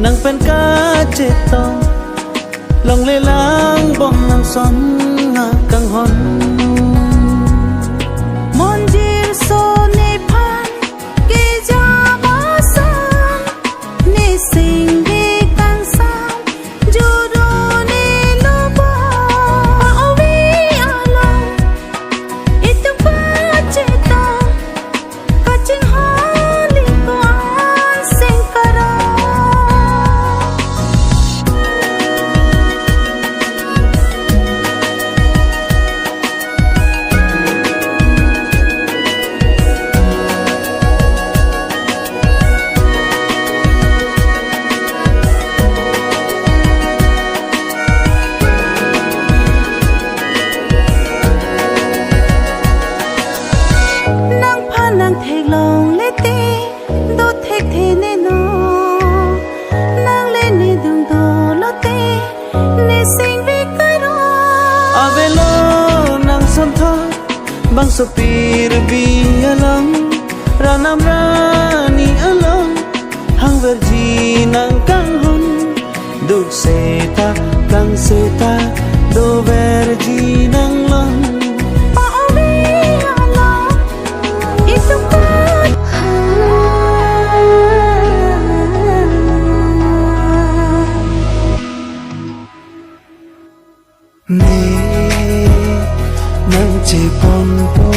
nang pen ka cheto long le lang bom nang son na kang hon mon jir so ne phan ke ja ba san ne sing de kan san ju do ne lo ba o vi ala itu pa cheto ka ching ha li ko an sing kara nang thek long le te do thek the ne no nang le ne dung do lo te ne sing vi ka ro avelo nang son tho bang so pir bi alam ranam rani alam hang verji nang kang hon du seta kang seta do verji nang lon pa o vi ala itu pa ne nang che pon po